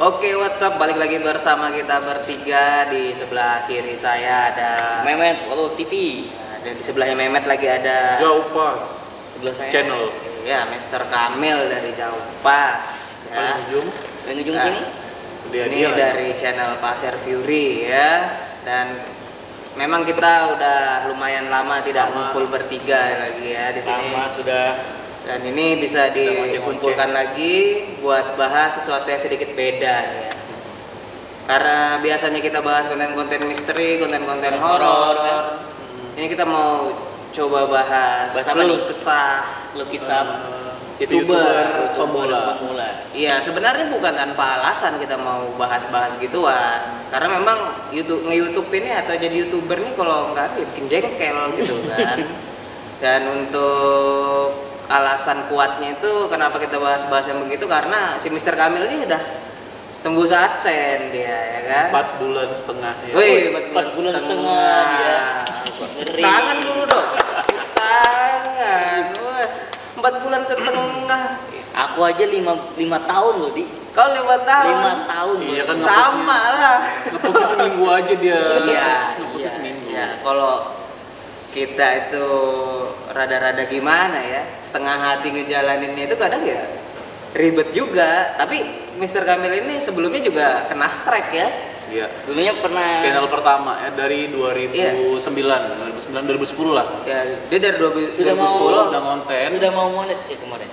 Oke, what's up? Balik lagi bersama kita bertiga. Di sebelah kiri saya ada Mehmet, Walau TV. Dan di sebelahnya Mehmet lagi ada Jauh Pas Sebelah saya channel. ya Mr. Kamil dari Jauh Pas ya. Ujung Yang ujung Nah, sini. Ini dari channel Pasir Fury ya. Dan memang kita udah lumayan lama tidak ngumpul bertiga lagi ya di sini. Sama sudah. Dan ini bisa dikumpulkan lagi buat bahas sesuatu yang sedikit beda ya. Karena biasanya kita bahas konten-konten misteri, konten-konten horor. Ini kita mau coba bahas Bahas apa nih? kisah YouTuber pemula. Iya, sebenarnya bukan tanpa alasan kita mau bahas-bahas gituan. Karena memang nge-YouTube ini atau jadi YouTuber nih kalau nggak bikin jengkel gitu kan. Dan untuk alasan kuatnya itu kenapa kita bahas-bahas yang begitu, karena si Mr. Kamil ini udah tembus AdSense dia ya kan. 4 bulan setengah ya. Wih, 4 bulan setengah dia. Ngeri. Tangan dulu dong. Tangan. Wah, 4 bulan setengah. Aku aja 5 tahun loh, Di. Kau 5 tahun. 5 tahun. Iya loh. kan, Sama lah. Ngepostnya seminggu aja dia. Iya, Ngepostnya seminggu. iya. Kalau kita itu rada-rada gimana ya, setengah hati ngejalaninnya itu kadang ya ribet juga. Tapi Mr. Kamil ini sebelumnya juga kena strike ya. Iya. Dulunya pernah Channel pertama ya dari 2009, 2010 lah. Ya, dia dari 2010 Sudah mau- Udah konten. sudah mau monet sih kemarin.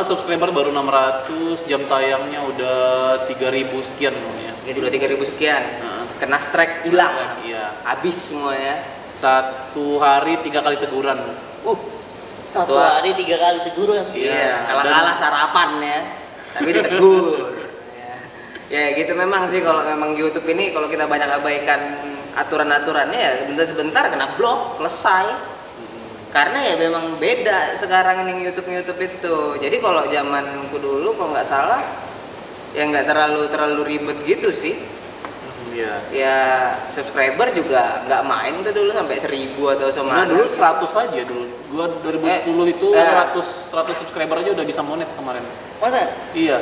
Subscriber baru 600, jam tayangnya udah 3000 sekian namanya. udah 3000 sekian. Heeh. Kena strike, hilang. Iya. Habis semua ya. 1 hari 3 kali teguran. Satu Tua. hari 3 kali teguran. Iya, kalah-kalah sarapan ya. Tapi ditegur. Ya gitu memang sih, kalau memang YouTube ini kalau kita banyak abaikan aturan-aturannya ya sebentar-sebentar kena blok, selesai. Karena ya memang beda sekarang yang YouTube itu. Jadi kalau zamanku dulu kalau nggak salah ya nggak terlalu ribet gitu sih. Iya. Ya subscriber juga nggak main tuh dulu sampai 1000 atau sama. Nah, dulu 100 aja dulu. Gua 2010 itu 100 subscriber aja udah bisa monet kemarin. Masa? Iya.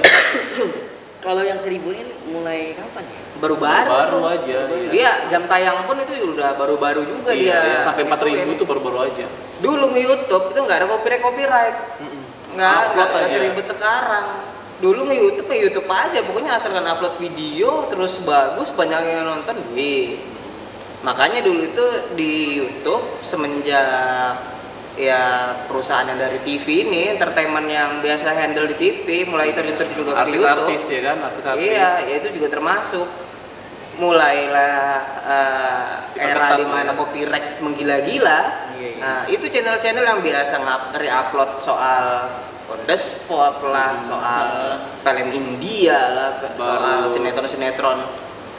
Kalau yang 1000 ini mulai kapan ya? Baru-baru tuh. aja. Iya. Dia jam tayang pun itu udah baru-baru juga Iya, dia. sampai 4000 Itu tuh baru-baru aja. dulu nge-YouTube itu nggak ada copyright. Nggak Upload aja. seribet sekarang. Dulu nge-YouTube aja, pokoknya asalkan upload video terus bagus, banyak yang nonton. Makanya dulu itu di YouTube semenjak ya perusahaan yang dari TV ini, entertainment yang biasa handle di TV mulai terjun juga ke YouTube. Artis-artis ya kan, artis-artis. Iya, ya itu juga termasuk. Mulailah era Ketat dimana ya. copyright menggila-gila. Iya. Nah, itu channel-channel yang biasa nge-upload soal on the spot lah, soal film India lah, soal sinetron-sinetron,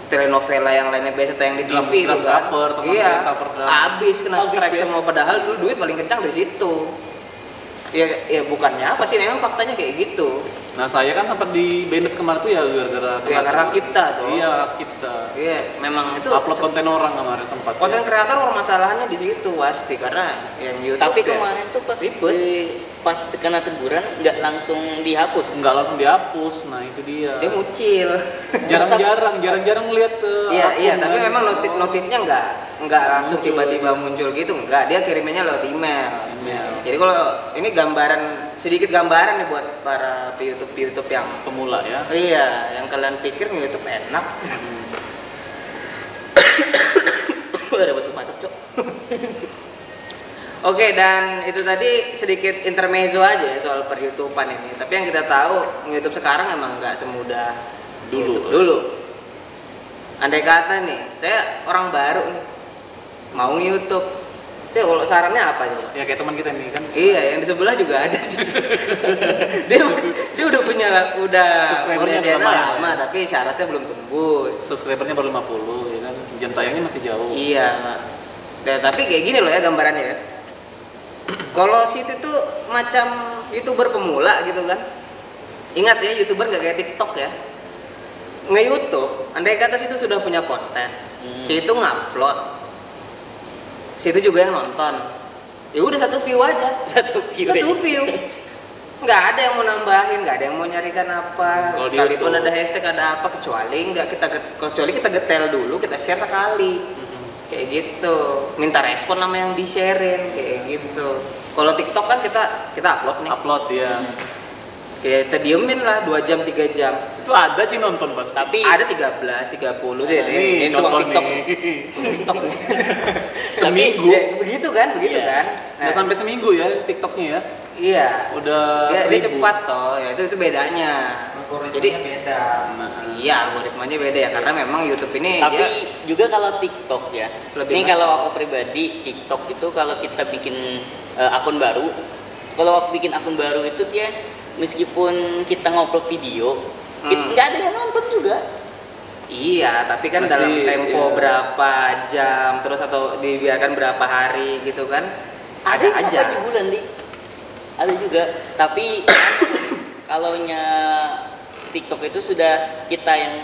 telenovela yang lainnya biasa tayang di TV itu kan. cover, termasuk Iya, cover drum. habis kena Habis strike ya. semua, padahal dulu duit paling kencang di situ. Ya bukannya apa sih, memang faktanya kayak gitu. Nah, saya kan sempat di banned kemarin tuh ya gara-gara Ya karena kita tuh. Iya, hak cipta. Iya, memang itu Upload konten orang kemarin sempat. konten ya. kreator permasalahannya di situ pasti, karena yang YouTube Tapi ya kemarin tuh pas ribet. pas kena teguran nggak langsung dihapus. Nggak langsung dihapus. Nah, itu dia. dia muncul. Jarang-jarang ngeliat Iya, akun tapi kan. memang notifnya nggak langsung tiba-tiba muncul gitu, enggak. Dia kirimannya lewat email. Email. Jadi kalau ini sedikit gambaran nih buat para YouTube yang Pemula ya. iya, yang kalian pikir YouTube enak. Ada batu batuk, Cok. Oke, dan itu tadi sedikit intermezzo aja ya soal per-YouTubean ini. Tapi yang kita tahu, YouTube sekarang emang nggak semudah dulu. Andai kata nih, saya orang baru nih, mau nge-YouTube. Saya kalau sarannya apa aja? Ya kayak teman kita nih kan. Iya, yang di sebelah juga ada sih. dia udah punya Subscribernya channel lumayan, lama, ya. tapi syaratnya belum tembus. Subscribernya baru 50 ya kan. Jam tayangnya masih jauh. Iya, dan tapi kayak gini loh ya gambarannya ya. Kalau situ tuh macam YouTuber pemula gitu kan. Ingat ya, YouTuber gak kayak TikTok ya. Nge-YouTube, andai kata situ sudah punya konten, situ ngupload, situ juga yang nonton. Ya udah 1 view aja. 1 view. 1 view. nggak ada yang mau nambahin, nggak ada yang mau nyarikan apa. Kalau di Sekalipun YouTube. ada hashtag ada apa, kecuali kita getel dulu, kita share sekali. Kayak gitu. Minta respon sama yang di-sharein kayak gitu. Kalau TikTok kan kita upload nih. Upload ya. Kita diemin lah 2 jam 3 jam. Itu ada sih nonton pasti. Tapi Ada 13, 30 deh. Nih Itu contoh TikTok. nih. TikTok nih. Seminggu. Ya, begitu kan? Iya. Nah, Nggak sampai seminggu ya TikToknya ya. iya. Udah Ya, dia 1000. cepat toh. Ya itu bedanya. Jadi beda. Nah, iya, algoritmanya beda ya karena memang YouTube ini tapi dia juga kalau TikTok ya. Lebih Ini ngesok. kalau aku pribadi TikTok itu kalau kita bikin akun baru, kalau bikin akun baru itu dia meskipun kita ngupload video, nggak ada yang nonton juga. iya, tapi kan Masih, dalam tempo iya. berapa jam terus atau dibiarkan berapa hari gitu kan. Ada yang aja. sampai di bulan ada juga. Tapi kalaunya TikTok itu sudah kita yang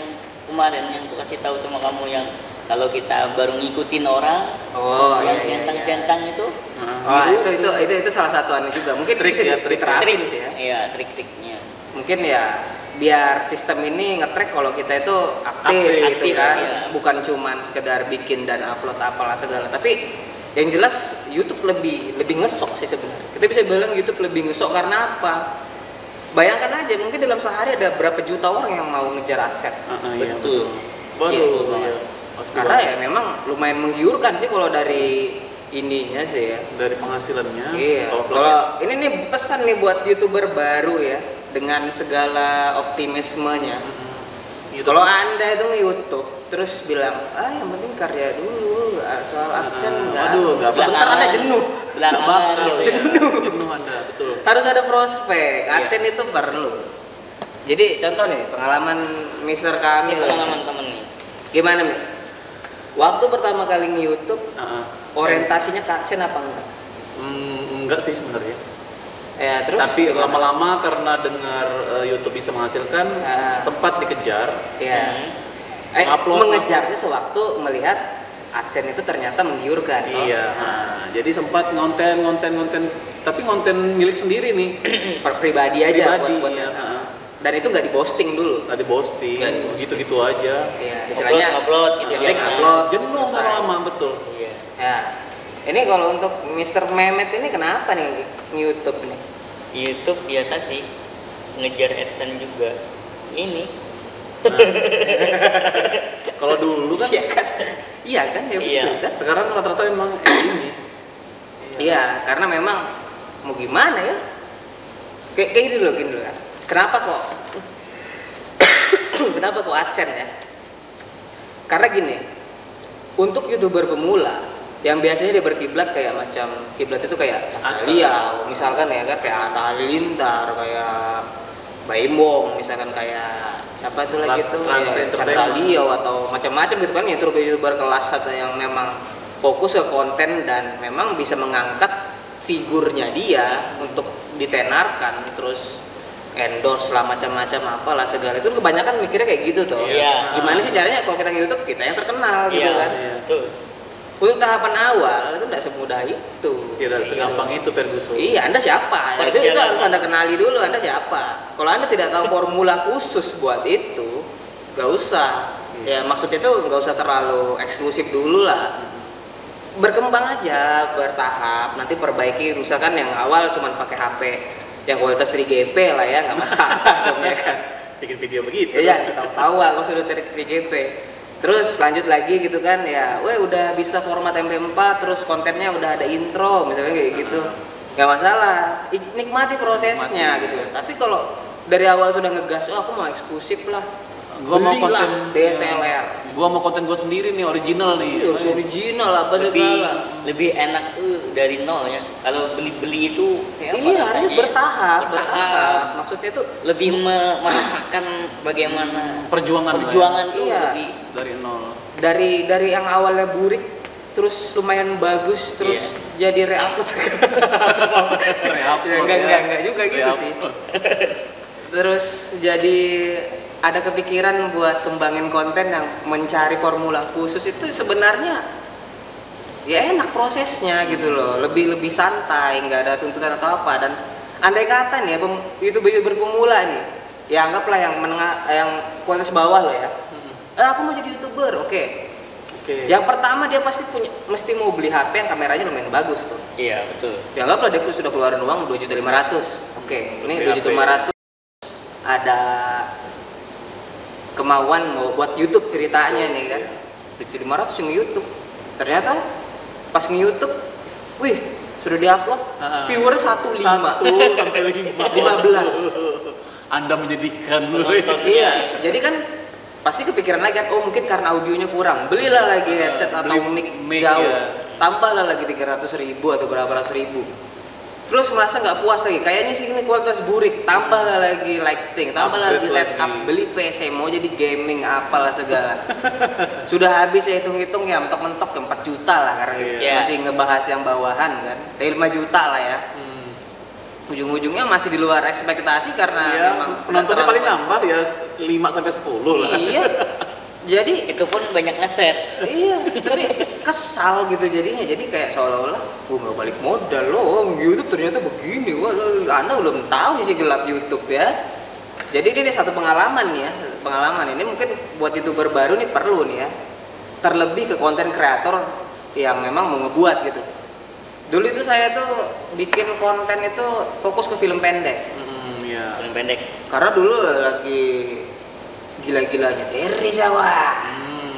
kemarin yang aku kasih tahu sama kamu yang kalau kita baru ngikutin orang, Oh, yang iya, iya, centang-centang itu, Oh, itu salah satu anu juga. Mungkin Trik bisa ya, trik. diterapin sih ya. Iya, trik-triknya. Mungkin ya biar sistem ini nge-track kalau kita itu aktif gitu Aktif, kan, iya. bukan cuman sekedar bikin dan upload apalah segala. Tapi yang jelas YouTube lebih ngesok sih sebenarnya. Kita bisa bilang YouTube lebih ngesok karena apa? Bayangkan aja mungkin dalam sehari ada berapa juta orang yang mau ngejar adsense. iya, Betul. Waduh, Iya. iya. Pasti Karena banget. ya memang lumayan menggiurkan sih kalau dari ininya sih ya. Dari penghasilannya. Iya. Kalau ini nih pesan nih buat YouTuber baru ya dengan segala optimismenya. YouTube. Kalau Anda itu nge-YouTube terus bilang, yang penting karya dulu, soal adsense enggak. Aduh, nggak Sebentar bakal. Anda jenuh. Nggak bakal ya. Jenuh. Jenuh Anda, betul. Harus ada prospek. AdSense itu perlu. Jadi contoh nih pengalaman Mr. Ini Kamil. pengalaman temen nih. Gimana nih? Waktu pertama kali nge-YouTube Heeh. orientasinya ke AdSense apa enggak? Enggak sih sebenarnya. Ya, terus Tapi gimana? lama-lama karena dengar YouTube bisa menghasilkan, sempat dikejar. Ya. Upload, Mengejarnya sewaktu melihat AdSense itu ternyata menggiurkan. toh. Iya. Jadi sempat ngonten, tapi ngonten milik sendiri nih. Pribadi aja Pribadi, buat ya. Dan itu nggak diposting dulu. Tadi posting, Nggak di-posting. gitu-gitu aja. Iya, istilahnya Upload gitu ya. upload. Jenuh selesai. lama betul. Iya. Ya. Ini kalau untuk Mr. Mehmet ini kenapa nih YouTube nih? YouTube ya tadi ngejar AdSense juga. Ini Kalau dulu kan, Iya kan? Iya kan? Ya Iya. betul kan? sekarang rata-rata emang ini. Iya, karena memang mau gimana ya? Kayak gini dulu kan. Kenapa kok? Kenapa kok AdSense ya? Karena gini, untuk YouTuber pemula yang biasanya dia berkiblat kayak macam kiblat itu kayak Alia, misalkan ya kan kayak Atta Halilintar, kayak Baimbong, misalkan kayak siapa itu lagi tuh, Trans ya, Entertainment. Chandra Leo atau macam-macam gitu kan, YouTuber kelas atau yang memang fokus ke konten dan memang bisa mengangkat figurnya dia untuk ditenarkan terus endorse lah macam-macam apalah segala itu kebanyakan mikirnya kayak gitu tuh. Iya. Gimana sih caranya kalau kita YouTube kita yang terkenal gitu iya, kan. betul. Untuk tahapan awal itu tidak semudah itu. Tidak segampang itu Ferguson. Iya, Anda siapa? Ya, itu harus Anda kenali dulu Anda siapa. Kalau Anda tidak tahu formula khusus buat itu, nggak usah. Ya maksudnya itu nggak usah terlalu eksklusif dulu lah. Berkembang aja, bertahap. Nanti perbaiki. Misalkan yang awal cuma pakai HP yang kualitas 3GP lah ya, nggak masalah dong ya kan. Bikin video begitu. Iya, tahu aku sudah dari 3GP. Terus lanjut lagi gitu kan ya, udah bisa format MP4 terus kontennya udah ada intro misalnya kayak gitu. Nggak masalah, nikmati prosesnya gitu. Tapi kalau dari awal sudah ngegas, aku mau eksklusif lah. Gua mau Belilah konten DSLR. Gua mau konten gua sendiri nih, original nih. Harus original apa Lebih segala. lebih enak tuh dari nol ya. Kalau beli-beli itu ya apa Iya, rasanya harus ya? bertahap. Bertahap. Maksudnya tuh Lebih merasakan bagaimana Perjuangan lah ya. perjuangan tuh Iya. lebih Dari nol. dari yang awalnya burik terus lumayan bagus terus jadi reupload. Reupload Enggak juga gitu sih. Terus jadi ada kepikiran buat kembangin konten yang mencari formula khusus itu sebenarnya ya enak prosesnya gitu loh, lebih santai, nggak ada tuntutan atau apa dan andai kata nih ya youtuber pemula nih, ya anggaplah yang menengah, yang kualitas bawah lo ya. Aku mau jadi youtuber, oke. Yang pertama dia pasti mesti mau beli HP yang kameranya lumayan bagus tuh. Iya betul. Ya anggaplah dia sudah keluarin uang 2.500.000. Oke, ini 2.500.000 ada kemauan mau buat YouTube ceritanya nih kan. 2.500.000 yang YouTube. Ternyata pas nge-YouTube, wih, sudah diupload, viewer 1.5 sampai 5 15. Anda menyedihkan. Iya, jadi kan pasti kepikiran lagi kan, oh mungkin karena audionya kurang, belilah lagi headset atau mic jauh, ya. tambahlah lagi 300.000 atau berapa ratus ribu. Terus merasa nggak puas lagi, kayaknya sih ini kualitas burik, tambahlah lagi lighting, tambah lagi setup, beli PC, mau jadi gaming apalah segala. Sudah habis ya hitung-hitung ya mentok-mentok ya 4 juta lah, karena masih ngebahas yang bawahan kan, dari 5 juta lah ya. Ujung-ujungnya masih di luar ekspektasi karena memang penontonnya paling nambah ya 5 sampai 10 lah. Iya. Jadi itu pun banyak ngeset. Iya, tapi kesal gitu jadinya. Jadi kayak seolah-olah gua nggak balik modal loh. YouTube ternyata begini. Wah, Anda belum tahu sih gelap YouTube ya. Jadi ini satu pengalaman nih ya. Pengalaman ini mungkin buat YouTuber baru nih perlu nih ya. Terlebih ke konten kreator yang memang mau ngebuat gitu. Dulu itu saya tuh bikin konten itu fokus ke film pendek. Iya. Film pendek. Karena dulu lagi gila-gilanya Serizawa.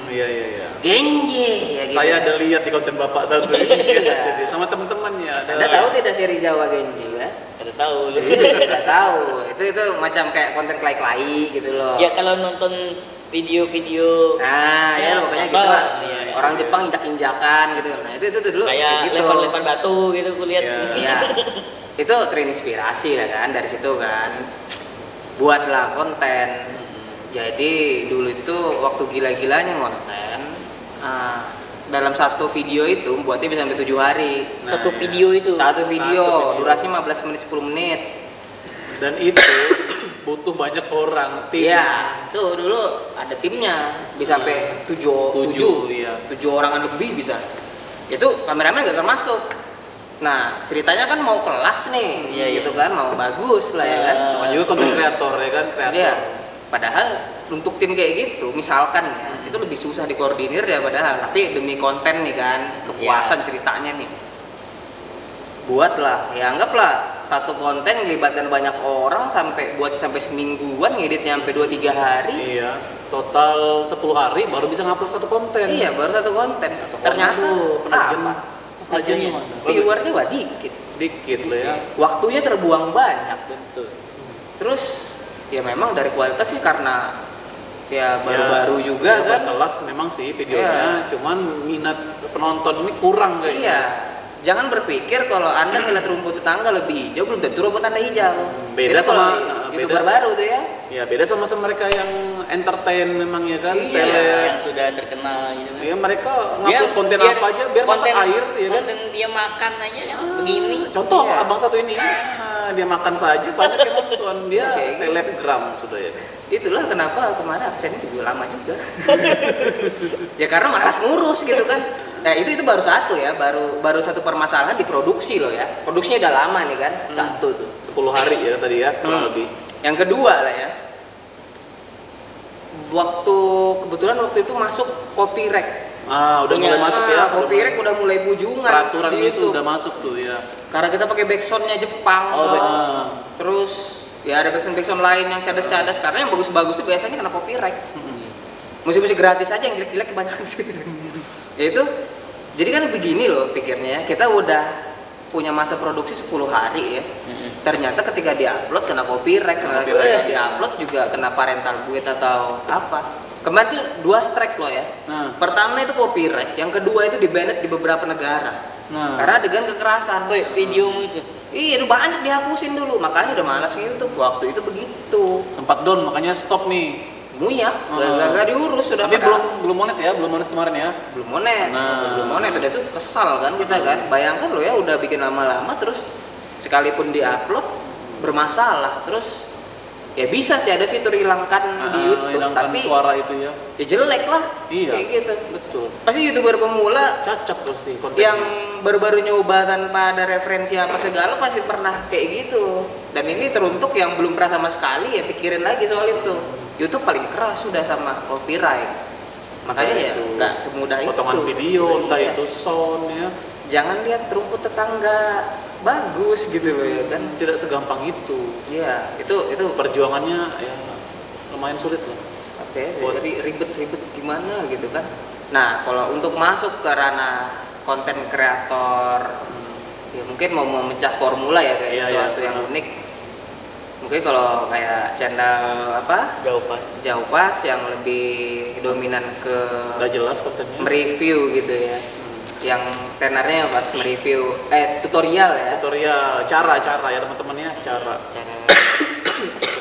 Iya. Genji ya gitu. Saya ada lihat di konten Bapak satu ini. Jadi sama teman-temannya ada. Anda tahu tidak Serizawa Genji ya? Ada tahu. Tidak tahu. Itu macam kayak konten klay-klay gitu loh. Ya kalau nonton video-video ya pokoknya gitu lah. Iya. Orang Jepang injak-injakan gitu. Nah, itu dulu kayak gitu. lempar-lempar batu gitu kulihat. Iya. Itu terinspirasi lah kan dari situ kan. Buatlah konten. Jadi dulu itu waktu gila-gilanya konten, dalam satu video itu buatnya bisa sampai 7 hari. Satu video itu. Satu video, durasi 15 menit 10 menit. Dan itu butuh banyak orang tim. Iya, tuh dulu ada timnya bisa sampai 7 orangan lebih bisa. Itu kameramen gak akan masuk. Nah, ceritanya kan mau kelas nih, gitu kan, mau bagus lah ya kan. Juga konten kreator ya kan, Iya. Padahal untuk tim kayak gitu, misalkan ya, itu lebih susah dikoordinir ya padahal. Tapi demi konten nih kan, kepuasan ceritanya nih. Buatlah, ya anggaplah satu konten melibatkan banyak orang sampai semingguan, ngeditnya sampai 2-3 hari. Iya. Total 10 hari baru bisa ngupload satu konten. Iya, baru satu konten. Ternyata hasilnya viewernya dikit. Dikit loh ya. Waktunya terbuang banyak. Betul. Terus ya memang dari kualitas sih karena ya baru-baru juga ya, kan. Kelas memang sih videonya, cuman minat penonton ini kurang kayaknya. Iya. Jangan berpikir kalau Anda ngeliat rumput tetangga lebih hijau, belum tentu rumput Anda hijau. Beda itu sama YouTuber baru tuh ya. Ya beda sama mereka yang entertain memang ya kan. Yang sudah terkenal gitu kan. Ya mereka ngupload konten apa aja biar masak air ya kan. Konten dia makan aja kan begini. Contoh abang satu ini. Dia makan saja banyak yang nonton. Dia selebgram sudah ya. Itulah kenapa kemarin aksennya juga lama juga. Ya karena malas ngurus gitu kan. Nah itu baru satu ya, baru satu permasalahan di produksi loh ya. Produksinya udah lama nih kan, satu tuh. 10 hari ya tadi ya, kurang lebih. Yang kedua lah ya, kebetulan waktu itu masuk copyright. Udah mulai masuk ya. Copyright udah mulai bujungan. Peraturan itu udah masuk tuh ya. Karena kita pakai backsoundnya Jepang. Terus ya ada backsound lain yang cadas-cadas. Karena yang bagus-bagus tuh biasanya kena copyright. Musik-musik gratis aja, yang jelek-jelek kebanyakan sih. Ya itu, jadi kan begini loh pikirnya, kita udah punya masa produksi 10 hari ya. Ternyata ketika diupload kena copyright, ketika diupload juga kena parental guide atau apa. Kemarin tuh 2 strike loh ya. Pertama itu copyright, yang kedua itu di-banned di beberapa negara. Karena adegan kekerasan. Videomu itu. Iya, itu banyak dihapusin dulu, makanya udah malas YouTube waktu itu begitu. Sempat down, makanya stop nih. Muyak, gak diurus sudah. Tapi belum monet ya, belum monet kemarin ya. Belum monet, udah tuh kesal kan kita kan. Bayangkan lo ya udah bikin lama-lama terus sekalipun diupload bermasalah, terus Ya bisa sih ada fitur hilangkan di YouTube, hilangkan tapi suara itu ya. ya jelek lah. Iya. Kayak gitu. Betul. Pasti YouTuber pemula Cacat pasti kontennya. yang baru-baru nyoba tanpa ada referensi apa segala pasti pernah kayak gitu. Dan ini teruntuk yang belum pernah sama sekali, ya pikirin lagi soal itu. YouTube paling keras sudah sama copyright. Makanya ya itu nggak semudah potongan itu. video, entah Iya. itu sound ya. Jangan lihat rumput tetangga bagus gitu loh ya kan. Tidak segampang itu. Iya, itu Perjuangannya ya lumayan sulit lah. apa ya, dari ribet-ribet gimana gitu kan. Nah, kalau untuk masuk ke ranah konten kreator, ya mungkin mau memecah formula ya kayak Iya, sesuatu iya. yang unik. Mungkin kalau kayak channel apa Jauh pas. Jauh Pas yang lebih dominan ke Udah jelas kontennya. mereview gitu ya, yang tenernya pas mereview tutorial ya. Tutorial, cara ya teman-temannya, cara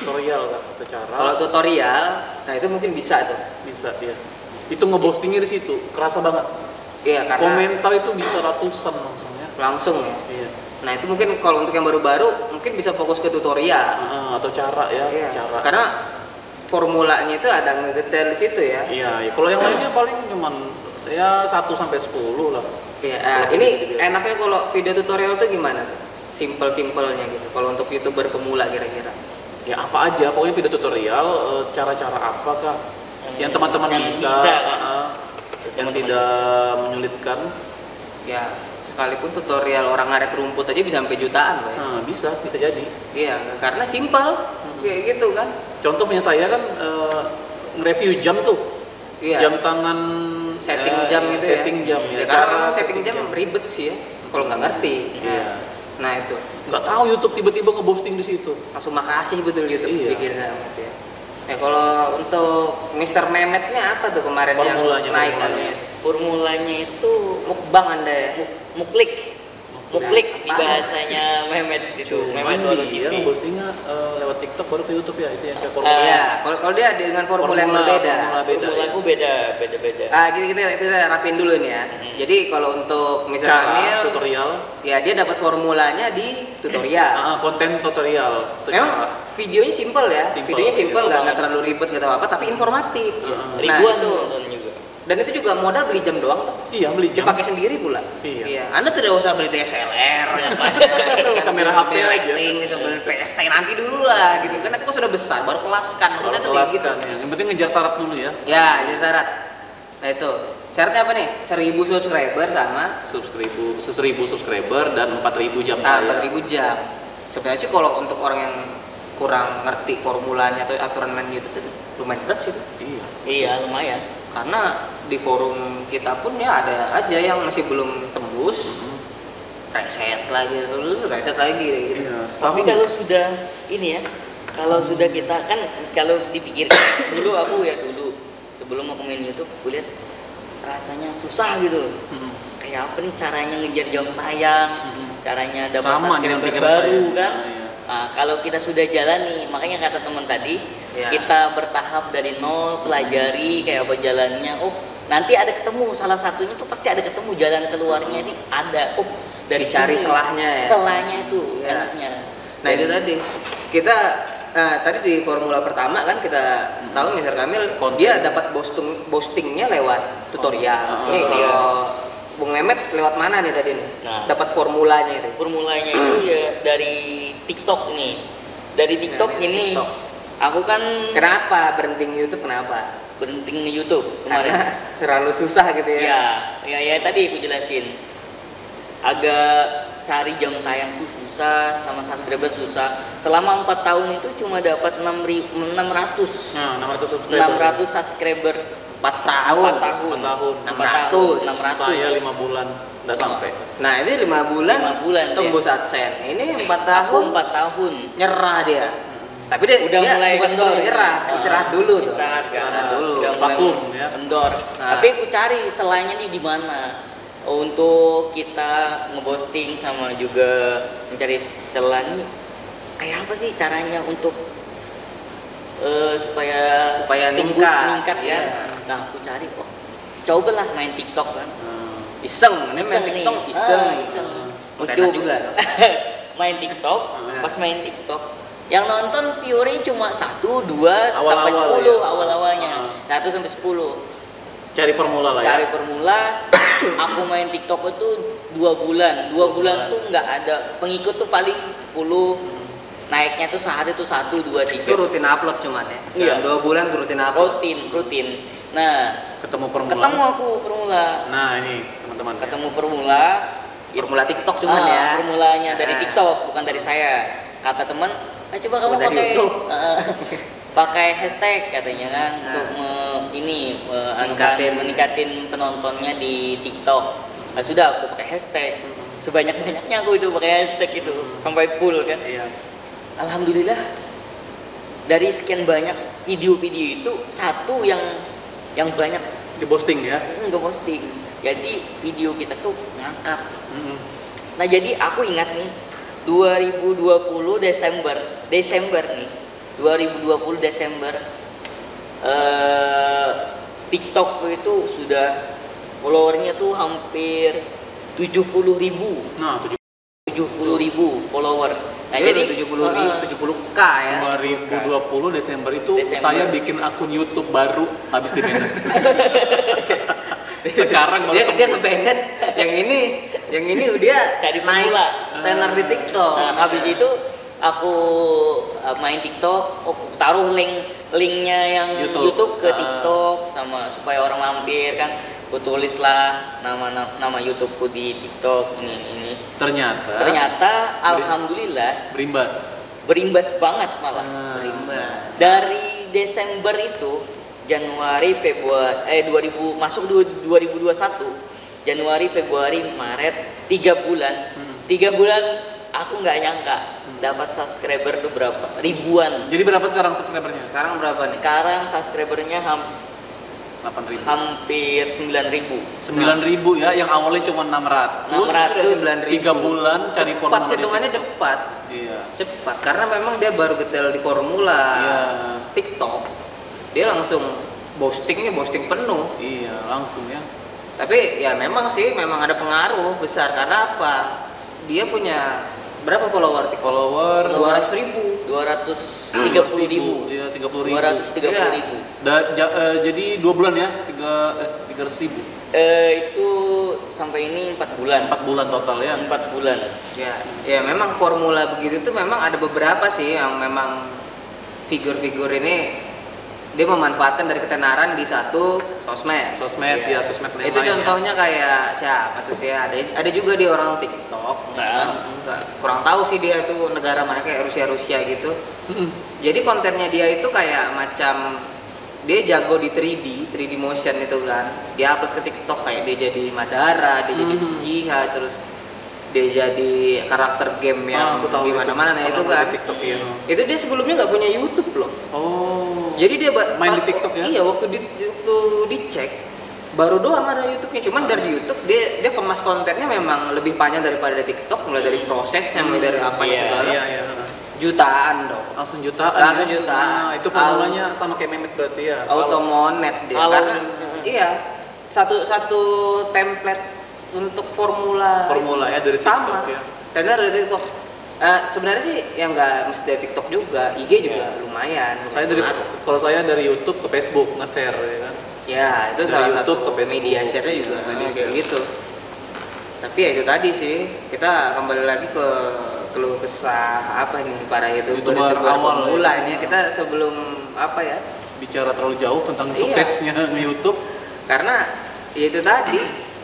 tutorial kan atau cara. Kalau tutorial, nah itu mungkin bisa tuh. Bisa ya. Itu ngepostingnya di situ, kerasa banget. Iya, karena Komentar itu bisa ratusan langsung ya. langsung ya. Iya. Nah itu mungkin kalau untuk yang baru-baru mungkin bisa fokus ke tutorial. Atau cara ya, Iya. cara. Karena formulanya itu ada ngedetail di situ ya. Iya, ya. Kalau yang lainnya paling cuman ya 1 sampai 10 lah. Iya. Kalau Ini video biasa. enaknya kalau video tutorial tuh gimana? Simpel-simpelnya gitu. Kalau untuk YouTuber pemula kira-kira. Ya apa aja, pokoknya video tutorial, cara-cara apa kah yang teman-teman yang bisa, bisa, kan? yang Teman-teman tidak menyulitkan. Ya sekalipun tutorial orang ngaret rumput aja bisa sampai jutaan loh ya. Nah, bisa jadi. Iya, karena simpel kayak gitu kan. Contoh punya saya kan nge-review jam tuh. Iya. Jam tangan Setting jam gitu ya. setting jam ya. Karena memang setting jam ribet sih ya. Kalau nggak ngerti. Iya. Nah itu Nggak tahu YouTube tiba-tiba ngeposting di situ. langsung makasih betul YouTube Iya. bikin banget ya. Ya kalau untuk Mr. Mehmetnya apa tuh kemarin Formulanya, yang naik formulanya. namanya? Formulanya itu Mukbang Anda ya. muklik. Muklik di Apaan? bahasanya Mehmet itu. Mehmet Cuman Walu dia TV. ngepostingnya lewat TikTok baru ke YouTube ya, itu yang saya formula. Iya, kalau dia dengan formula yang berbeda. Formula beda. Formula Ya. aku beda. Ah, kita rapin dulu nih ya. Jadi kalau untuk Mr. Kamil, Cara tutorial, ya dia dapat formulanya di tutorial. konten tutorial, itu Memang cara. videonya simple ya. Simple, Videonya simple, iya, nggak terlalu ribet nggak tahu apa, tapi informatif. Ribuan itu. nonton juga. Dan itu juga modal beli jam doang tuh. Iya, beli jam. Pakai sendiri pula. Iya. Anda tidak usah beli DSLR yang banyak, Kamera HP aja. lighting, sebelum PSC nanti dulu lah gitu kan. Nanti kok sudah besar baru kelaskan. Maksudnya tuh kayak gitu. Kelaskan ya. Yang penting ngejar syarat dulu ya. Ya, jadi syarat. Nah itu syaratnya apa nih? 1000 subscriber sama 1000 subscriber dan 4000 jam tayang. 4000 jam. Sebenarnya sih kalau untuk orang yang kurang ngerti formulanya atau aturan main YouTube itu lumayan berat sih itu. Iya. Iya, lumayan. Karena di forum kita pun ya ada aja yang masih belum tembus, reset lagi terus reset lagi gitu. Iya. Tapi kalau sudah ini ya, kalau sudah kita kan kalau dipikir dulu aku ya dulu sebelum aku main YouTube, aku lihat rasanya susah gitu. Kayak apa nih caranya ngejar jam tayang, caranya dapat Sama dengan subscriber pikiran baru saya. kan. Nah, iya. Nah, kalau kita sudah jalani, makanya kata teman tadi, Ya. kita bertahap dari nol, pelajari kayak apa jalannya. Oh, nanti ada ketemu salah satunya tuh pasti ada ketemu jalan keluarnya ini ada. Oh, dari Dicari sini, selahnya ya. Selahnya itu Ya. enaknya. Nah itu tadi kita tadi di formula pertama kan kita tahu Mr. Kamil Konten. dia dapat postingnya lewat tutorial. Ini kalau Bung Mehmet lewat mana nih tadi nih? Nah. Dapat formulanya itu. Formulanya itu ya dari TikTok nih. Dari TikTok Dari ini TikTok. aku kan Kenapa berhenti YouTube? Kenapa? berhenti di YouTube Karena kemarin. terlalu susah gitu ya. Ya tadi aku jelasin. Agak cari jam tayang tuh susah, sama subscriber susah. Selama 4 tahun itu cuma dapat 600 Nah, 600 subscriber. 600 subscriber 4 tahun. 4 tahun. 4 tahun. 600. 600. Saya 5 bulan nggak sampai. Nah ini 5 bulan, 5 bulan tembus AdSense. Ini 4 Aku tahun 4 tahun. nyerah dia. Tapi dia Udah mulai bukan kendor. sebelum nyerah, istirahat dulu tuh. Istirahat kan. Istirahat dulu. Udah mulai Vakum, ya. kendor. Nah. Tapi aku cari selanya nih di mana. Untuk kita ngeposting sama juga mencari celah nih kayak apa sih caranya untuk supaya Supaya meningkat ya. Iya. Nah, aku cari cobalah main TikTok kan. Iseng, ini main Iseng nih. TikTok iseng. Iseng. Kontenan Coba. juga. Main TikTok, Ah. pas main TikTok Yang nonton pure cuma 1, 2 sampai Awal-awal 10 ya? awal-awalnya. 1 sampai 10. Cari formula lah ya. Cari formula. Aku main TikTok itu 2 bulan. 2 bulan tuh nggak ada pengikut tuh paling 10. Naiknya tuh sehari tuh 1, 2, 3. Itu rutin upload cuman ya. Iya. Dalam 2 bulan tuh rutin upload. Rutin. Nah, Ketemu formula. ketemu aku formula. Nah ini teman-teman. Ketemu formula. Formula TikTok cuman ya. Formulanya dari Nah. TikTok, bukan dari saya. Kata teman, coba kamu Dari pakai YouTube." pakai hashtag katanya kan untuk meningkatin penontonnya di TikTok. Nah, sudah aku pakai hashtag. Sebanyak-banyaknya aku itu pakai hashtag itu sampai full kan. Iya. Alhamdulillah dari sekian banyak video-video itu satu yang banyak Di posting ya. nggak posting. Jadi video kita tuh ngangkat. Mm-mm. Nah jadi aku ingat nih 2020 Desember nih 2020 Desember TikTok itu sudah followernya tuh hampir 70.000 Nah 70.000 follower. Nah Jadi jadi 70k ya. 2020 Desember itu Desember. saya bikin akun YouTube baru habis di banned. Sekarang baru dia tembus. nge-banned. yang ini dia Cari naik pemula. tenar di TikTok. Nah, habis itu aku main TikTok, aku taruh linknya yang YouTube ke TikTok sama supaya orang mampir kan. Aku tulislah nama YouTubeku di TikTok ini. Ternyata alhamdulillah berimbas banget malah. Berimbas. Dari Desember itu Januari, Februari 2021 Januari, Februari, Maret 3 bulan. 3 bulan aku nggak nyangka dapat subscriber tuh berapa? Ribuan. Jadi berapa sekarang subscribernya? Sekarang berapa nih? Sekarang subscribernya 8.000. hampir 9.000. 9.000 ya, yang awalnya cuma 600. 600, 3 bulan cari Cepat, formula di hitungannya TikTok. cepat. Iya. Cepat karena memang dia baru getel di formula Iya. TikTok. Dia langsung posting penuh. Iya, langsung ya. Tapi ya memang ada pengaruh besar karena apa? Dia punya berapa follower TikTok? Follower 200.000. 230.000. Iya, 30.000. 230.000. Jadi 2 bulan ya, 300.000. Itu sampai ini 4 bulan. 4 bulan total ya. 4 bulan. Ya memang formula begitu tuh memang ada beberapa sih yang memang figur-figur ini dia memanfaatkan dari ketenaran di satu sosmed. Sosmed ya, sosmed yang Itu lain ya. contohnya kayak siapa tuh sih? Ada juga di orang TikTok. Enggak, kurang tahu sih dia tuh negara mana kayak Rusia gitu. Jadi kontennya dia itu kayak macam dia jago di 3D motion itu kan. Dia upload ke TikTok kayak dia jadi Madara, dia jadi Uchiha, terus dia jadi karakter game yang aku tahu di mana-mana nah itu kan. Di TikTok ya. Itu dia sebelumnya nggak punya YouTube loh. Oh. Jadi dia main di TikTok ya? Iya, waktu dicek baru doang ada YouTube-nya. Cuman dari YouTube dia kemas kontennya memang lebih panjang daripada di TikTok, mulai dari prosesnya, mulai dari apanya Iya, segala. Iya. Jutaan dong. Langsung jutaan. Langsung ya? jutaan. Nah, itu formulanya sama kayak Memet berarti ya. Automonet dia. Kalau- Karena iya, satu template untuk formula Ya dari sama. TikTok ya. Tender dari TikTok. Sebenarnya sih yang nggak mesti dari TikTok juga, IG juga lumayan. Kalau saya dari YouTube ke Facebook nge-share ya kan. Ya, itu Dari salah YouTube satu ke Facebook. media share-nya juga Media kayak share. gitu. Tapi ya itu tadi sih, kita kembali lagi ke keluh kesah apa ini para YouTuber awal pemula ya. ini kita sebelum apa ya? Bicara terlalu jauh tentang Iya. suksesnya nge-YouTube. Karena ya itu tadi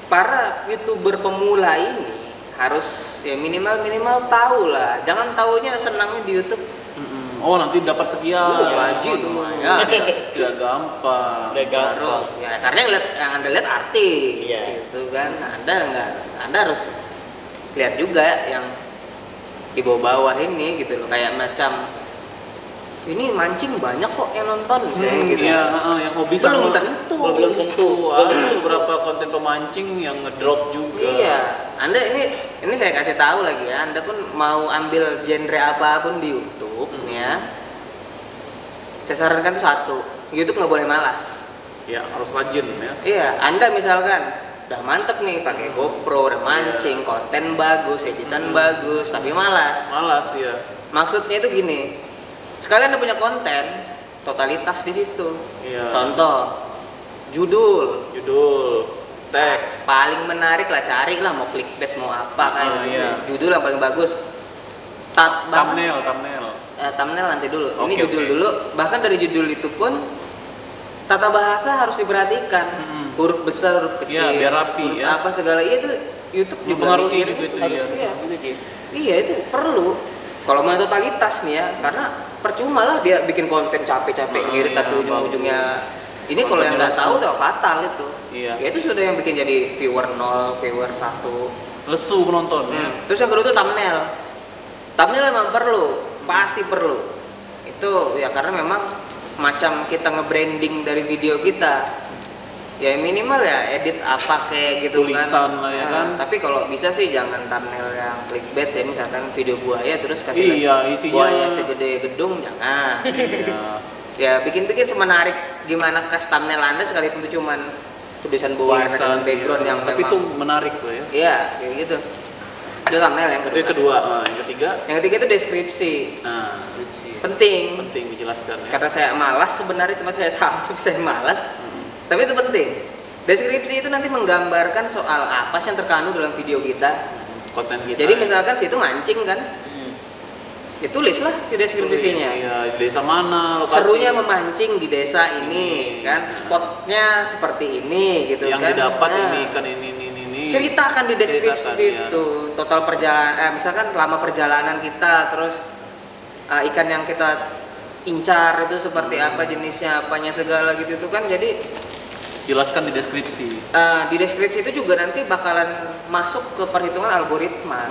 para YouTuber pemula ini harus ya minimal tahu lah. Jangan taunya senangnya di YouTube. Oh nanti dapat sekian. Gaji lumayan. Tidak gampang. Baru ya karena yang anda lihat artis Iya. itu kan anda harus lihat juga yang di bawah ini gitu loh, kayak macam ini mancing banyak kok yang nonton misalnya gitu. Iya, yang hobi Belum sama tentu. belum tentu. Ada beberapa konten pemancing yang ngedrop juga. Iya, anda ini saya kasih tahu lagi ya, anda pun mau ambil genre apapun di YouTube ya, saya sarankan tuh satu, YouTube nggak boleh malas. Ya harus rajin ya. Iya, anda misalkan udah mantep nih pakai GoPro, udah mancing, konten bagus, editan bagus, tapi malas. Malas ya. Maksudnya itu gini, sekalian Anda punya konten, totalitas di situ. Iya. Contoh, judul tag, paling menarik lah, cari lah mau clickbait mau apa kan. iya. Judul yang paling bagus. thumbnail. Thumbnail nanti dulu. Ini Oke, judul oke. dulu. Bahkan dari judul itu pun tata bahasa harus diperhatikan. Huruf besar, huruf kecil. Iya, biar rapi, huruf ya. apa segala itu YouTube juga Mempengaruhi mikirin juga itu, harus, iya. iya. Juga dia. Iya itu perlu. Kalau mau totalitas nih ya, karena percuma lah dia bikin konten capek-capek Ah, ngirit iya, tapi ujung-ujungnya ini kalau yang Kontennya nggak tahu lesu. tuh fatal itu. Iya. Ya itu sudah yang bikin jadi viewer 0, viewer 1. lesu penonton ya. Terus yang kedua tuh thumbnail. Thumbnail memang perlu, pasti perlu. Itu ya karena memang macam kita nge-branding dari video kita. Ya minimal ya edit apa kayak gitu Tulisan kan. lah ya kan. Tapi kalau bisa sih jangan thumbnail yang clickbait ya, misalkan video buaya terus kasih Iya, lihat isinya- buaya segede gedung jangan. Iya. Ya bikin-bikin semenarik gimana kas thumbnail Anda sekalipun itu cuman tulisan buaya dengan background iya. yang tapi memang itu menarik loh ya. iya kayak gitu. Itu thumbnail yang Itu kedua. yang kedua. Nah, yang ketiga, Yang ketiga itu deskripsi. nah Penting. penting dijelaskan ya. Karena saya malas sebenarnya, cuma saya tahu tapi saya malas. Tapi itu penting. Deskripsi itu nanti menggambarkan soal apa sih yang terkandung dalam video kita. Konten kita. Jadi misalkan situ mancing kan, ya tulislah di deskripsinya. Iya, di desa mana, lokasi. Serunya memancing di desa ini, kan spotnya seperti ini gitu yang kan. didapat Nah, ini kan ini. ceritakan di deskripsi Ceritakan, situ total perjalanan, misalkan lama perjalanan kita, terus ikan yang kita incar itu seperti apa jenisnya, apanya segala gitu itu kan. Jadi Jelaskan di deskripsi. di deskripsi itu juga nanti bakalan masuk ke perhitungan algoritma.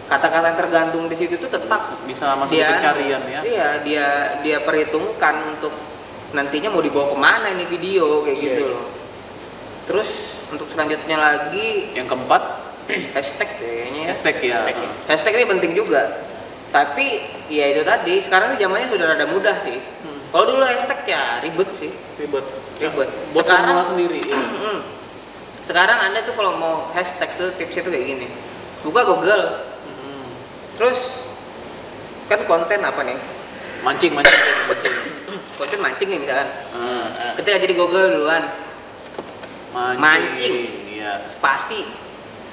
Kata-kata yang tergantung di situ tuh tetap Bisa masuk ke pencarian ya. Iya, dia perhitungkan untuk nantinya mau dibawa kemana ini video kayak gitu loh. Terus untuk selanjutnya lagi Yang keempat, hashtag kayaknya ya. hashtag ya. Hashtag ini penting juga. Tapi ya itu tadi, sekarang ini zamannya sudah rada mudah sih. Kalau dulu hashtag ya ribet sih. Ribet. Ribet. Buat Sekarang pemula sendiri. Ya. sekarang Anda tuh kalau mau hashtag tuh tipsnya tuh kayak gini. Buka Google. Terus kan konten apa nih? Mancing. Konten mancing nih misalkan. Ah, Ketika jadi Google duluan, Mancing. Iya. spasi.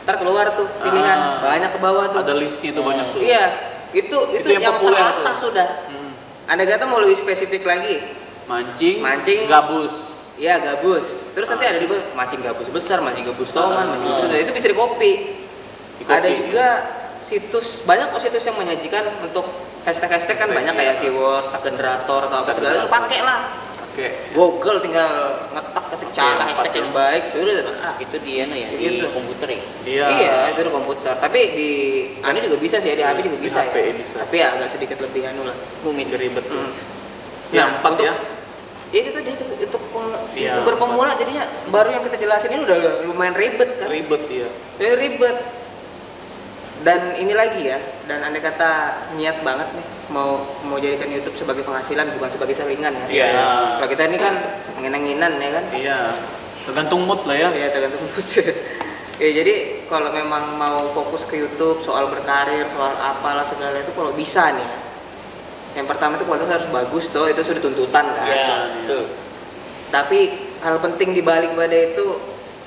Ntar keluar tuh pilihan, banyak ke bawah tuh. Ada listnya tuh banyak tuh. Iya, itu yang yang populer teratas tuh. sudah. Hmm. Anda kata mau lebih spesifik lagi? Mancing. Gabus. Iya, gabus. Terus nanti ada di bawah mancing gabus besar, mancing gabus toman, mancing gabus. Dan itu bisa di copy. Di-copy, Ada juga situs, banyak kok situs yang menyajikan untuk hashtag-hashtag kan Hashtag, banyak iya. kayak keyword, tag generator atau apa Tag segala, generator. pakai lah. Oke. Google tinggal ngetak ketik cara hashtag yang baik, sudah. Itu dia no ya Gitu. di komputer ya. Iya. Iya, itu di komputer. Tapi di anu juga bisa sih, di HP juga Di bisa. HP ya. bisa. Tapi ya agak sedikit lebih anu lah. Rumit. Ribet tuh. Hmm. Yang Nah, empat untuk- ya. Itu tadi itu Iya, youtuber pemula jadinya baru yang kita jelasin ini udah lumayan ribet kan. Ribet ya. Jadi ribet. Dan ini lagi ya, dan andai kata niat banget nih mau jadikan YouTube sebagai penghasilan bukan sebagai saringan ya. Iya. Kalau kita ini kan ngenang-nginan ya kan. Iya. Tergantung mood lah ya. Ya tergantung mood. Ya jadi kalau memang mau fokus ke YouTube soal berkarir, soal apalah segala itu kalau bisa nih ya. Yang pertama itu kualitas harus bagus tuh, itu sudah tuntutan kan. Ya, betul. Tapi hal penting dibalik pada itu,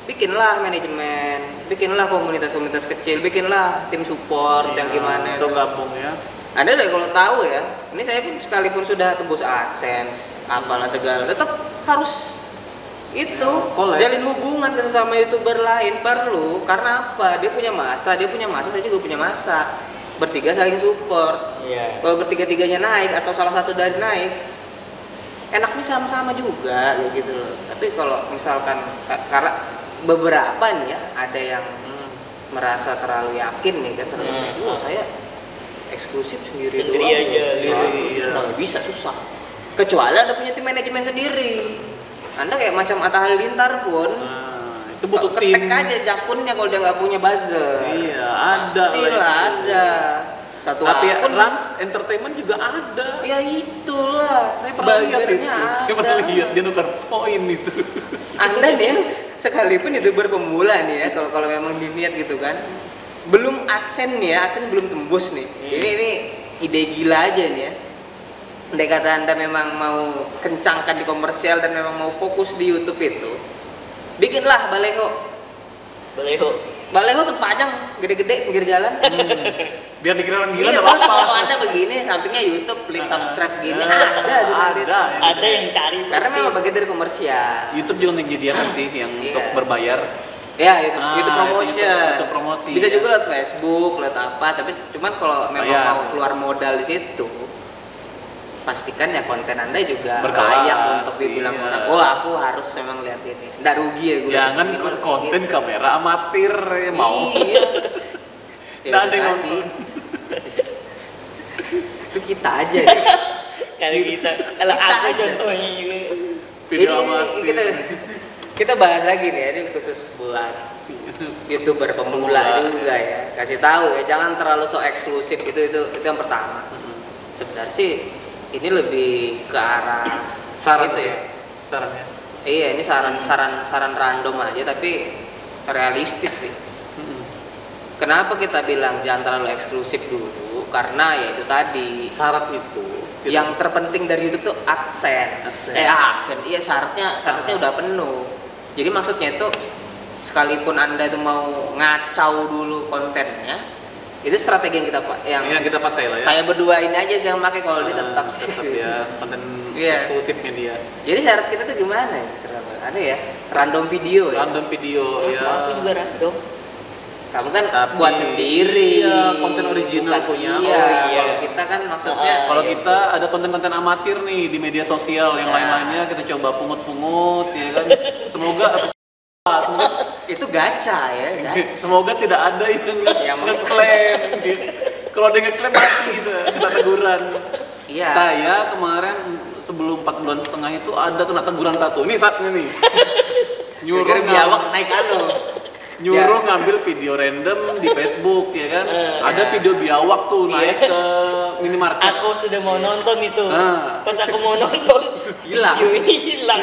bikinlah manajemen, bikinlah komunitas-komunitas kecil, bikinlah tim support yang gimana Itu itu. gabung ya. Anda deh kalau tahu ya, ini saya pun sekalipun sudah tembus AdSense, apalah segala, tetap harus itu collab. jalin hubungan ke sesama youtuber lain perlu. Karena apa? Dia punya masa, saya juga punya masa. Bertiga saling support. Iya. Kalau bertiga-tiganya naik atau salah satu dari naik, enaknya sama-sama juga kayak gitu loh. Tapi kalau misalkan karena beberapa nih ya, ada yang merasa terlalu yakin nih kan, terlalu saya eksklusif sendiri Sendiri doang, aja, sendiri, iya. nggak bisa, susah. Kecuali Anda punya tim manajemen sendiri. Anda kayak macam Atta Halilintar pun, Nah, itu butuh tim. ketek aja jakunnya kalau dia nggak punya buzzer. Iya, ada Pastilah lah itu. ada. Satu Tapi akun Rans Entertainment juga ada. ya itulah. Saya pernah lihat itu. Buzzernya Saya pernah ada. lihat dia nukar poin itu. Anda nih yang sekalipun youtuber pemula nih ya, kalau memang diniat gitu kan, belum AdSense nih ya, AdSense belum tembus nih. Ini ide gila aja nih ya. andai kata Anda memang mau kencangkan di komersial dan memang mau fokus di YouTube itu, bikinlah baleho. Baleho terpajang gede-gede pinggir jalan. Biar dikira orang gila Iya, enggak terus apa-apa. foto Anda begini, sampingnya YouTube, please subscribe gini. Ada tuh nanti. Ada yang cari Karena pasti. memang bagian dari komersial. YouTube juga menyediakan sih yang Iya. untuk berbayar. Ya, itu Ah, promotion. itu promosi, Bisa ya. juga lewat Facebook, lewat apa, tapi cuman kalau memang Bayar. mau keluar modal di situ, pastikan ya konten Anda juga Berkelas, layak untuk dibilang iya. orang, oh aku harus memang lihat ini. Nggak rugi ya gue. Jangan Ini harus konten gitu. kamera amatir ya, mau. Iya. Ya, Nggak ada yang tadi. nonton. Itu kita aja ya. Kalau kita, kalau Kita aku aja. contohnya juga. Video Ini amatir. kita bahas lagi nih, ini khusus buat YouTuber pemula juga ya. Kasih tahu ya, jangan terlalu so eksklusif, itu yang pertama. Sebenarnya sih ini lebih ke arah Saran gitu sih. ya. Sarannya. Iya, ini saran random aja tapi realistis sih. Kenapa kita bilang jangan terlalu eksklusif dulu? Karena ya itu tadi, Syarat itu yang terpenting dari YouTube tuh AdSense. AdSense. Iya, syaratnya udah penuh. Jadi maksudnya itu sekalipun Anda itu mau ngacau dulu kontennya, itu strategi yang kita pakai lah ya. saya berdua ini aja sih yang pakai kalau dia tetap ya konten Iya. eksklusifnya dia. Jadi syarat kita tuh gimana ya? Ada ya, random video ya. Random video ya. Aku juga random. Kamu kan Tapi- buat sendiri. iya, konten original Bukan punya. Iya. Oh, iya. Kalau kita kan maksudnya Kalau kita ada konten-konten amatir nih di media sosial, yang Ya. lain-lainnya kita coba pungut-pungut ya kan. Semoga itu gacha ya, semoga tidak ada yang Yang ngeklaim gitu. Kalau ada yang ngeklaim mati gitu, kena teguran. Iya. Saya kemarin sebelum 4 bulan setengah itu ada kena teguran satu. Ini saatnya nih. Gara-gara biawak naik Nyuruh ngambil video random di Facebook ya kan. Ada video biawak tuh naik ke minimarket. Aku sudah mau nonton itu. Ah. Pas aku mau nonton, Hilang. video ini hilang.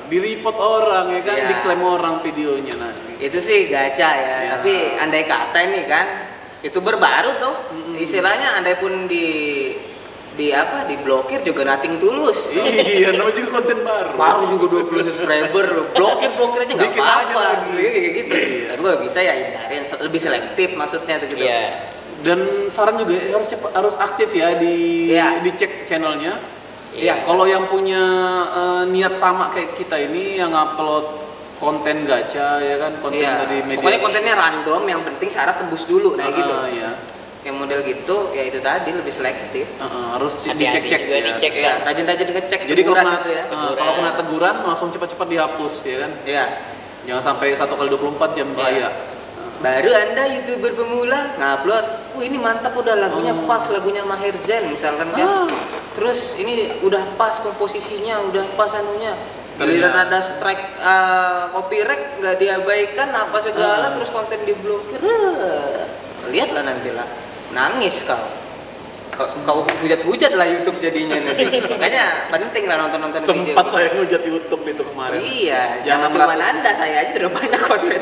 Di report orang ya kan, Iya. diklaim orang videonya nanti. Itu sih gacha ya. Ya. Tapi andai kata ini kan YouTuber baru tuh, istilahnya andai pun diblokir juga nothing tulus. Iya, namanya juga konten baru. Baru juga 20 subscriber, blokir aja nggak Bikin aja apa-apa, lagi. kayak gitu. Iya. Tapi kalau bisa ya hindarin, lebih selektif maksudnya tuh gitu. Iya. Dan saran juga harus aktif ya Iya. dicek channelnya. Iya. Kalau yang punya niat sama kayak kita ini yang upload konten gacha ya kan, konten Iya. dari media. Pokoknya kontennya random, yang penting syarat tembus dulu, nah gitu. Iya. Yang model gitu, ya itu tadi lebih selektif. Harus Hati-hati dicek-cek juga ya. dicek Ya, kan. rajin-rajin ngecek Jadi kalau teguran kena, gitu ya. kalau kena teguran langsung cepat-cepat dihapus ya kan. Iya. Jangan sampai 1x24 jam Iya. raya. Baru Anda YouTuber pemula ngupload, ini mantap udah lagunya pas, lagunya Maher Zain misalkan kan. Terus ini udah pas komposisinya, udah pas anunya. Giliran ada strike copyright nggak diabaikan apa segala, terus konten diblokir. Lihatlah nantilah, nangis kau. Kau hujat-hujat lah YouTube jadinya nanti. Makanya penting lah nonton-nonton video. Sempat saya ngujat YouTube itu kemarin. Iya, Yang jangan cuma 600. Anda, saya aja sudah banyak konten.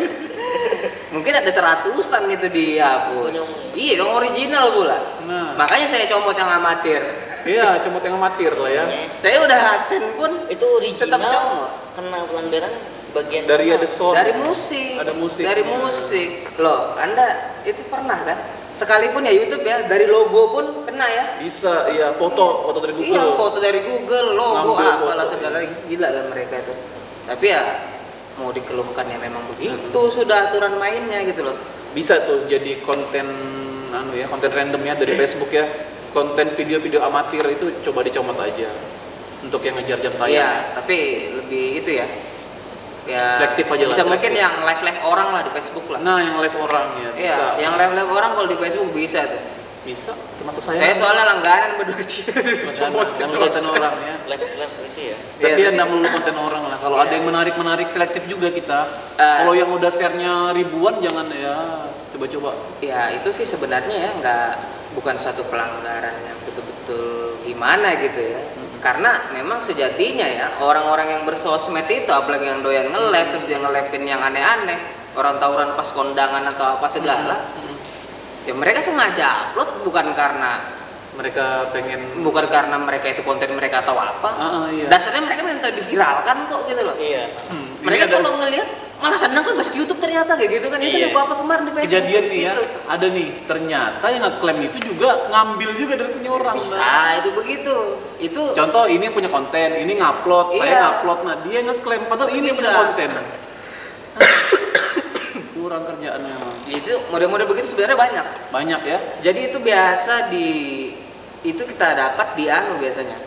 Mungkin ada 100-an itu dihapus. Iya dong, original pula. Nah. Makanya saya comot yang amatir. Iya, comot yang amatir lah ya. Saya udah AdSense pun Itu tetap original. comot. Kena pelanggaran bagian Dari mana? ada sound. Dari musik. Ada musik. Dari musik. Loh, Anda itu pernah kan? Sekalipun ya YouTube ya, dari logo pun kena ya. Bisa, iya, foto dari Google. Iya, foto dari Google, logo Ngambil apalah foto, segala gila lah mereka itu. Tapi ya mau dikeluhkan ya memang begitu sudah aturan mainnya gitu loh. Bisa tuh jadi konten konten random ya dari Facebook ya. Konten video-video amatir itu coba dicomot aja. Untuk yang ngejar jam tayang. Iya, tapi lebih itu ya. Ya Selektif aja lah, bisa mungkin selektif. yang live orang lah di Facebook lah. Nah, yang live orang ya Iya, bisa. yang live orang kalau di Facebook bisa tuh. Bisa, termasuk saya. Saya soalnya langganan berdua. yang konten orang ya. Live itu ya. Tapi Iya, ya nggak melulu konten orang lah. Kalau ada yang menarik selektif juga kita. Ah. Kalau yang udah share-nya ribuan jangan ya coba-coba. Ya itu sih sebenarnya ya bukan satu pelanggaran yang betul-betul gimana gitu ya. Karena memang sejatinya ya orang-orang yang bersosmed itu, apalagi yang doyan nge-live terus dia nge-live-in yang aneh-aneh, orang tawuran pas kondangan atau apa segala, ya mereka sengaja upload bukan karena mereka pengen bukan karena mereka itu konten mereka atau apa. iya. Dasarnya mereka minta diviralkan kok gitu loh. Iya. Mereka Ini ada- kalau ngelihat malah senang kan masuk YouTube ternyata kayak gitu kan. Itu Iya. yang gua apa kemarin di Facebook. kejadian nih ya, gitu. ada nih ternyata yang ngeklaim itu juga ngambil juga dari punya orang. Bisa itu begitu. Itu Contoh ini yang punya konten, ini ngupload, saya Iya. ngupload, nah dia ngeklaim padahal ini yang Bisa. punya konten. Kurang kerjaannya emang. itu model-model begitu sebenarnya banyak. Banyak ya. Jadi itu biasa itu kita dapat di biasanya.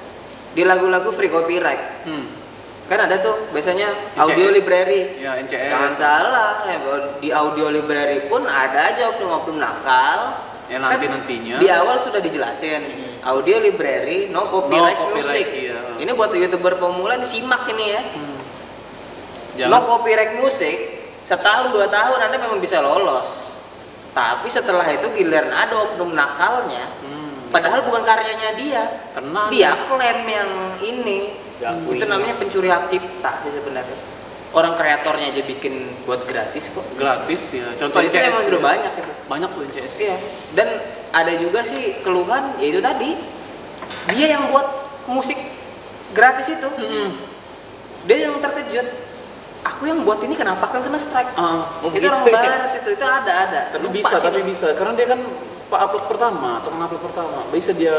Di lagu-lagu free copyright. Kan ada tuh biasanya audio library. Ya, NCS. Jangan salah, ya, di audio library pun ada aja oknum-oknum nakal. Ya, Kan nanti-nantinya. di awal sudah dijelasin. Audio library, no copyright, No copyright, music. iya. Ini buat YouTuber pemula disimak ini ya. Jangan No copyright music, setahun 2 tahun Anda memang bisa lolos. Tapi setelah itu giliran ada oknum nakalnya, padahal bukan karyanya dia. kena Dia klaim yang ini. Diakui. Itu namanya pencuri hak cipta sih sebenarnya. Orang kreatornya aja bikin buat gratis kok. gratis ya. Contoh Itu NCS. memang sudah banyak itu. Banyak tuh NCS. Iya. Dan ada juga sih keluhan, yaitu tadi dia yang buat musik gratis itu. Dia yang terkejut. Aku yang buat ini kenapa kan kena strike? Oh, itu gitu orang ya? barat itu ada. Tapi Lupa bisa, sih. tapi bisa. Karena dia kan upload pertama atau upload pertama. Bisa dia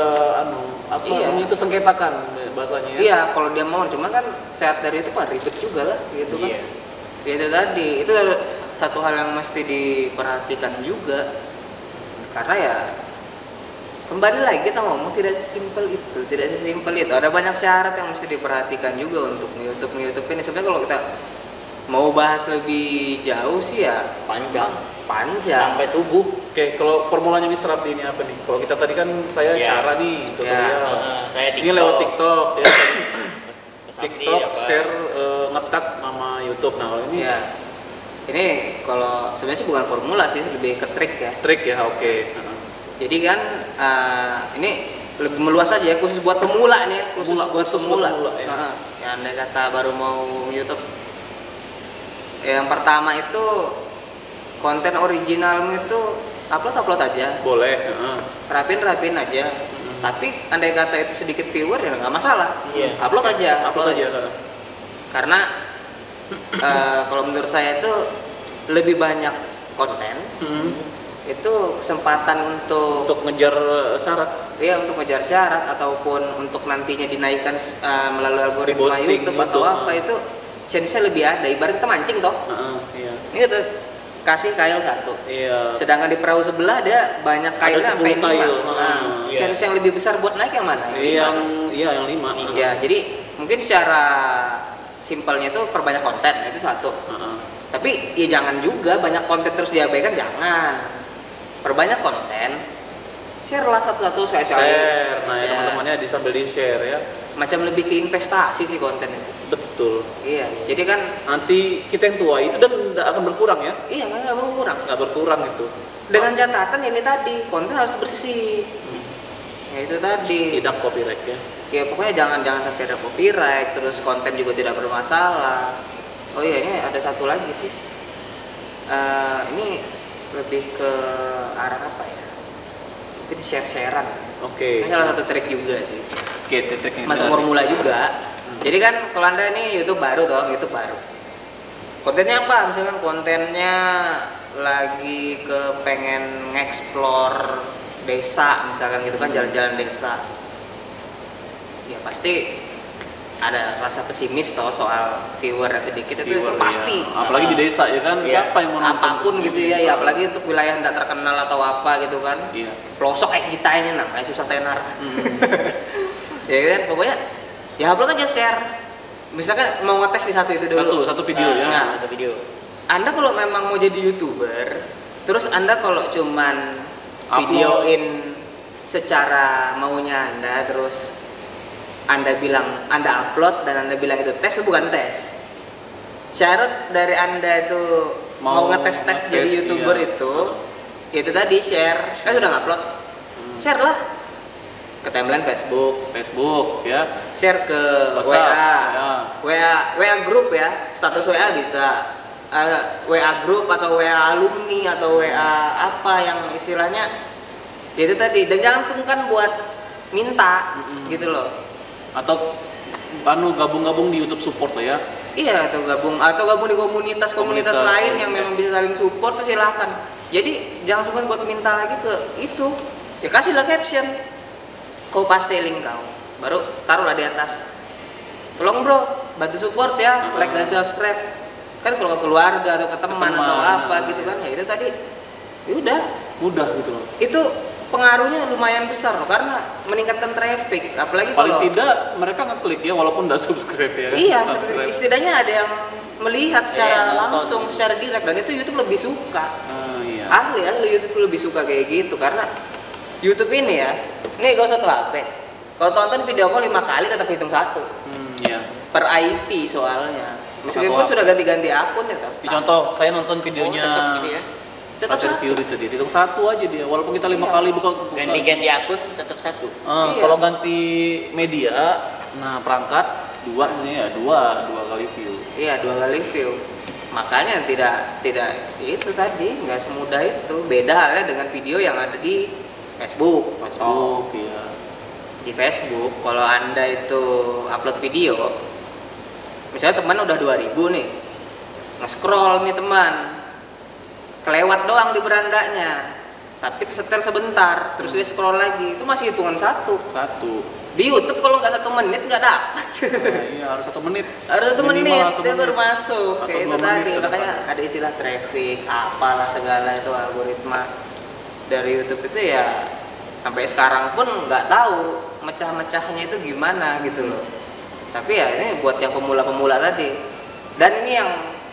Iya. itu sengketakan bahasanya ya. Iya, kalau dia mau, cuma kan syarat dari itu kan ribet juga lah, gitu kan. Iya. Ya, itu tadi, itu satu hal yang mesti diperhatikan juga, karena ya kembali lagi kita ngomong tidak sesimpel itu, Ada banyak syarat yang mesti diperhatikan juga untuk YouTube ini. Sebenarnya kalau kita mau bahas lebih jauh sih ya Panjang. panjang. Sampai subuh. Oke, kalau formulanya Mr. Abdi ini apa nih? Kalau kita tadi kan saya Iya. cara nih tutorial. Saya Ini lewat TikTok ya. Mas Abdi TikTok apa? share nge-tag nama YouTube. Nah, kalau ini Ya. Ini kalau sebenarnya sih bukan formula sih, lebih ke trik ya. trik ya, oke. Jadi kan ini lebih meluas aja ya, khusus buat pemula nih, khusus Pemula, buat khusus pemula. buat pemula, ya. Yang Anda kata baru mau YouTube. Yang pertama itu konten originalmu itu upload aja, Boleh. rapin aja. Tapi andai kata itu sedikit viewer ya nggak masalah. Iya. Upload aja. Upload aja. Karena kalau menurut saya itu lebih banyak konten itu kesempatan untuk ngejar syarat. ya untuk ngejar syarat ataupun untuk nantinya dinaikkan melalui algoritma Posting YouTube atau YouTube, apa itu chance-nya lebih ada. Ibarat kita mancing toh. Iya. Ini kita kasih kail 1. Iya. Sedangkan di perahu sebelah dia banyak kail Ada sampai 10 5. kail. Iya. Chance yang lebih besar buat naik yang mana? Yang 5. Ya, jadi mungkin secara simpelnya itu perbanyak konten, itu satu. Tapi ya jangan juga banyak konten terus diabaikan, jangan. Perbanyak konten, share lah satu-satu sekali-sekali. Share. Nah, Share. teman-temannya sambil di-share ya. Macam lebih ke investasi sih konten itu. Betul. Iya, jadi kan Nanti kita yang tua itu dan tidak akan berkurang ya. iya kan nggak berkurang. Nggak berkurang itu. Dengan catatan ini tadi, konten harus bersih. Ya itu tadi. Tidak copyright ya. Ya pokoknya jangan sampai ada copyright, terus konten juga tidak bermasalah. Oh iya, ini ada satu lagi sih. Ini lebih ke arah apa ya? Mungkin share-sharean. Oke. Ini salah satu trik juga sih. Oke, trik ini. Masuk formula juga. Jadi kan kalau Anda ini YouTube baru toh, YouTube baru. Kontennya apa? Misalkan kontennya lagi ke pengen nge-explore desa misalkan gitu kan, jalan-jalan desa. Ya pasti ada rasa pesimis toh soal viewer yang sedikit itu Viewer, pasti. ya. Apalagi di desa ya kan, Iya. siapa yang mau nonton? Apapun gitu ya, ya apalagi untuk wilayah yang tidak terkenal atau apa gitu kan. Iya. Pelosok kayak kita ini namanya susah tenar. Ya kan, pokoknya ya upload aja, share. Misalkan mau ngetes di satu itu dulu. Satu video ya. Nah, Satu video. Anda kalau memang mau jadi YouTuber, terus Anda kalau cuman videoin secara maunya Anda, terus Anda bilang Anda upload dan Anda bilang itu tes, itu bukan tes. Syarat dari Anda itu mau ngetes jadi YouTuber iya. itu tadi share. Kan sudah ngupload. Share lah ke timeline Facebook, ya. share ke WhatsApp, WA grup ya, status WA bisa. WA grup atau WA alumni atau WA apa yang istilahnya ya itu tadi. Dan jangan sungkan buat minta gitu loh. Atau gabung-gabung di YouTube support lah ya. Iya, atau gabung di komunitas lain yang memang bisa saling support tuh silahkan. Jadi jangan sungkan buat minta lagi ke itu. Ya kasihlah caption. Kau paste link kau. Baru taruhlah di atas. Tolong bro, bantu support ya, like dan subscribe. Kan kalau ke keluarga atau ke teman atau apa gitu kan, ya itu tadi. Ya udah, Mudah gitu loh. itu pengaruhnya lumayan besar loh, karena meningkatkan traffic, apalagi Paling kalau tidak mereka ngeklik ya walaupun nggak subscribe ya. iya, Subscribe. setidaknya ada yang melihat secara nonton. langsung, secara direct, dan itu YouTube lebih suka. Iya. Ahli YouTube lebih suka kayak gitu, karena YouTube ini ya, nih gak usah tuh HP. Kalau tonton video call 5 kali tetap hitung 1 Iya. per IP soalnya. Meskipun Satu sudah ganti-ganti akun ya tetap. Contoh, saya nonton videonya tetap gitu ya. Tetap Fast and 1. Furious tadi, hitung 1 aja dia. Walaupun kita 5 Iya. kali buka. Ganti-ganti akun tetap 1. Iya. Kalau ganti media, nah perangkat 2 ya 2 kali view. Iya, 2 kali view. Makanya tidak itu tadi nggak semudah itu. Beda halnya dengan video yang ada di Facebook. Iya. Di Facebook, kalau Anda itu upload video, misalnya teman udah 2000 nih, nge-scroll nih teman, kelewat doang di berandanya, tapi kesetel sebentar, terus dia scroll lagi, itu masih hitungan 1. 1. Di YouTube kalau nggak 1 menit nggak dapat. Nah, iya harus 1 menit. Harus 1 Minimal menit, 1 dia menit. baru masuk. Atau Kayak 2 itu menit tadi, ke makanya depan. ada istilah traffic, apalah segala itu algoritma dari YouTube itu ya sampai sekarang pun nggak tahu mecah-mecahnya itu gimana gitu loh. Tapi ya ini buat yang pemula-pemula tadi. Dan ini yang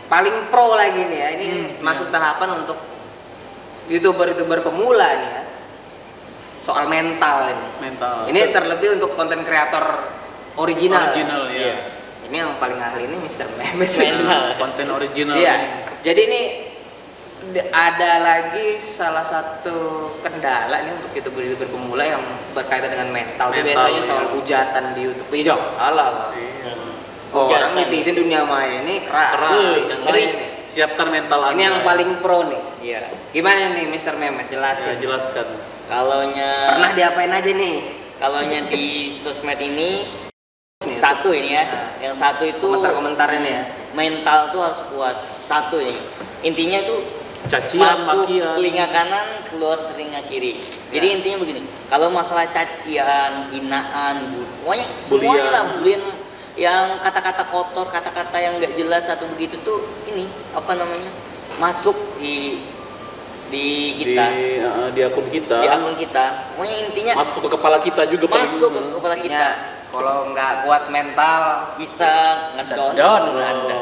paling pro lagi nih ya, ini masuk tahapan untuk YouTuber pemula nih ya. Soal mental ini. Mental. Ini terlebih untuk konten kreator original. Original ya. Ini yang paling ahli ini Mr. Mehmet. Konten original Iya. ini. Jadi ini ada lagi salah satu kendala nih untuk YouTuber pemula yang berkaitan dengan mental. Itu Mental, biasanya iya. soal hujatan di YouTube. Iya, salah. Iya. Orang Hujatan. netizen dunia maya ini keras. Keras. Contohnya nih. Siapkan mental Ini Anda. yang paling pro nih. Iya. Gimana nih Mr. Mehmet? Ya, Jelasin. jelaskan. Kalonya Pernah diapain aja nih? kalonya di sosmed ini Nih, satu ini ya. Yang satu itu komentar-komentarnya nih ya. mental tuh harus kuat. Satu ini. Intinya tuh Cacian, masuk makian. telinga kanan, keluar telinga kiri. Jadi Ya. intinya begini, kalau masalah cacian, hinaan, pokoknya semuanya lah, bulian yang kata-kata kotor, kata-kata yang nggak jelas atau begitu tuh ini apa namanya masuk di kita, di akun kita. di akun kita. Pokoknya intinya Masuk ke kepala kita juga paling- masuk ke kepala kita, Intinya, kalau nggak kuat mental bisa nge-down down Oh, Anda.